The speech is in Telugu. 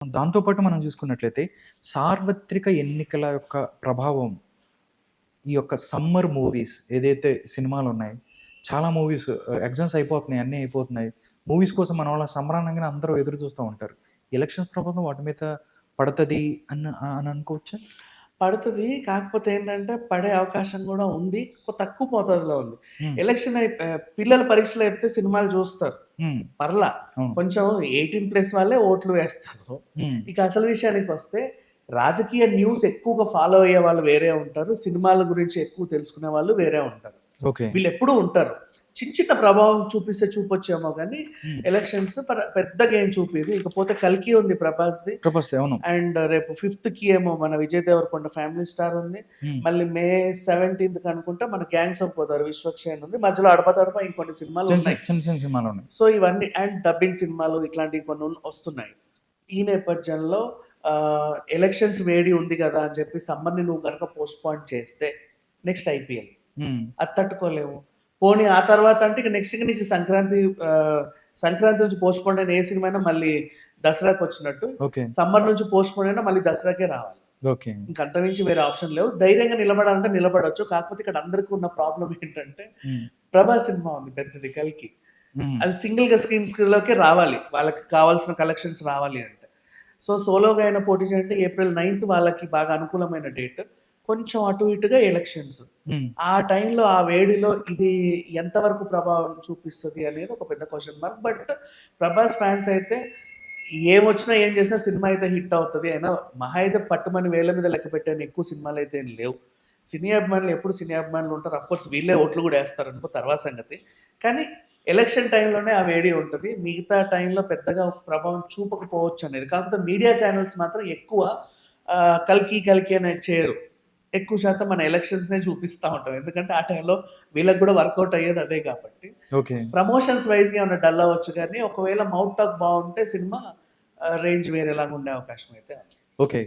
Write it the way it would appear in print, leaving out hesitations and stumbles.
దాంతో పాటు మనం చూసుకున్నట్లయితే, సార్వత్రిక ఎన్నికల యొక్క ప్రభావం ఈ యొక్క సమ్మర్ మూవీస్ ఏదైతే సినిమాలున్నాయి, చాలా మూవీస్ ఎగ్జామ్స్ అయిపోతున్నాయి, అన్నీ అయిపోతున్నాయి. మూవీస్ కోసం మనోళ్ళ సంబరానంగానే అందరూ ఎదురు చూస్తా ఉంటారు. ఎలక్షన్స్ ప్రభావం వాటి మీద పడతది అని అనుకోవచ్చా? పడతది. కాకపోతే ఏంటంటే, పడే అవకాశం గూడా ఉంది. తక్కువ మోతాదులో ఉంది. హ్మ్. పిల్లల పరీక్షలయితే సినిమాలు జూస్తారు. హ్మ్. పర్లా. అవును. కొంచెం 18+ వాళ్ళే ఓట్లు వేస్తారు. హ్మ్. ఇక అసలు విషయానికొస్తే, రాజకీయ న్యూస్ ఎక్కువగా ఫాలో అయ్యే వాళ్ళు వేరే ఉంటారు. సినిమాల గురించి ఎక్కువ తెలుసుకునే వాళ్ళు వేరే ఉంటారు. ఓకే. వీళ్ళెప్పుడూ ఉంటారు. చిన్న ప్రభావం చూపిస్తే చూపొచ్చేమో గానీ, హ్మ్. ఎలక్షన్స్ పెద్దగా ఏం చూపీదు. ఇకపోతే 'కల్కి' ఉంది 'ప్రభాస్‌ది'. 'ప్రభాస్‌ది' అవును. అండ్ రేపు 5థ్‌కి ఏమో మన 'విజయ్ దేవరకొండ' ఫ్యామిలీ స్టార్ ఉంది. హ్మ్. మళ్ళీ మే 17థ్‌కి అనుకుంటా మన 'గ్యాంగ్స్ ఆఫ్ గోదావరి' 'విశ్వక్ సేన్' ఉంది. మధ్యలో అడపదడప ఇంకొన్ని సినిమాలున్నాయి. చిన్న చిన్న సినిమాలున్నాయి. సో, ఇవన్నీ అండ్ డబ్బింగ్ సినిమాలు ఇట్లాంటివి కొన్ని ఒస్తున్నాయి. ఈ నేపథ్యంలో ఎలక్షన్స్ వేడి ఉంది గదా! అని చెప్పి సమ్మర్‌ని నువ్వు గనక పోస్ట్‌పోన్ చేస్తే నెక్స్ట్ ఐపీఎల్. హ్మ్. అది తట్టుకోలేము. పోనీ ఆ తర్వాత అంటే ఇక నెక్స్ట్ నీకు సంక్రాంతి నుంచి పోస్ట్‌పోన్ అయిన ఏ సినిమా అయినా మళ్ళీ దసరాకొచ్చినట్టు. ఓకే. సమ్మర్ నుంచి పోస్ట్‌పోన్ అయినా మళ్ళీ దసరాకే రావాలి. ఓకే. ఇంక అంతకుమించి వేరే ఆప్షన్ లేవు. ధైర్యంగా నిలబడాలంటే నిలబడొచ్చు. కాకపోతే ఇక్కడ అందరికి ఉన్న ప్రాబ్లమ్ ఏంటంటే, హ్మ్. 'ప్రభాస్' సినిమా ఉంది పెద్దది 'కల్కి.' హ్మ్. అది సింగిల్‌గా స్క్రీన్స్‌లోకే రావాలి. వాళ్ళకి కావాల్సిన కలెక్షన్స్ రావాలి అంటే. సో, సోలోగా అయినా పోటీ చేయాలంటే ఏప్రిల్ 9థ్ వాళ్ళకి బాగా అనుకూలమైన డేట్. కొంచెం అటు ఇటుగా ఎలక్షన్స్. హ్మ్. ఆ టైంలో ఆ వేడిలో ఇది ఎంతవరకు ప్రభావం చూపిస్తది అనేది ఒక పెద్ద question mark. But 'Prabhas' fans అయితే ఏమొచ్చినా, ఏం చేసినా సినిమా అయితే హిట్ అవుతది. అయినా మహా అయితే పట్టుమని వేళ్ళ మీద లెక్క పెట్టేన్ని ఎక్కువ సినిమాలైతే ఏం లేవు. సినీ అభిమానులు ఎప్పుడు సినీ అభిమానులు ఉంటారు. అఫ్‌కోర్స్ వీళ్ళే ఓట్లు గూడా ఏస్తారనుకో తర్వాత సంగతి. కానీ ఎలక్షన్ టైంలోనే ఆ వేడి ఉంటది. మిగతా టైంలో పెద్దగా ప్రభావం చూపకపోవచ్చనేది. కాకపోతే మీడియా ఛానెల్స్ మాత్రం ఎక్కువ 'కల్కి' అనేది చేయరు. ఎక్కువ శాతం మన ఎలక్షన్స్‌నే చూపిస్తా ఉంటాం. ఎందుకంటే ఆ టైంలో వీళ్ళకి గూడా వర్కౌట్ అయ్యేది అదే కాబట్టి. ఓకే. ప్రమోషన్స్ వైస్‌గా ఏమన్నా డల్ అవ్వచ్చు గానీ, ఒకవేళ మౌత్ టాక్ బావుంటే సినిమా రేంజ్ వేరేలాగా ఉండే అవకాశం అయితే ఉంది. ఓకే.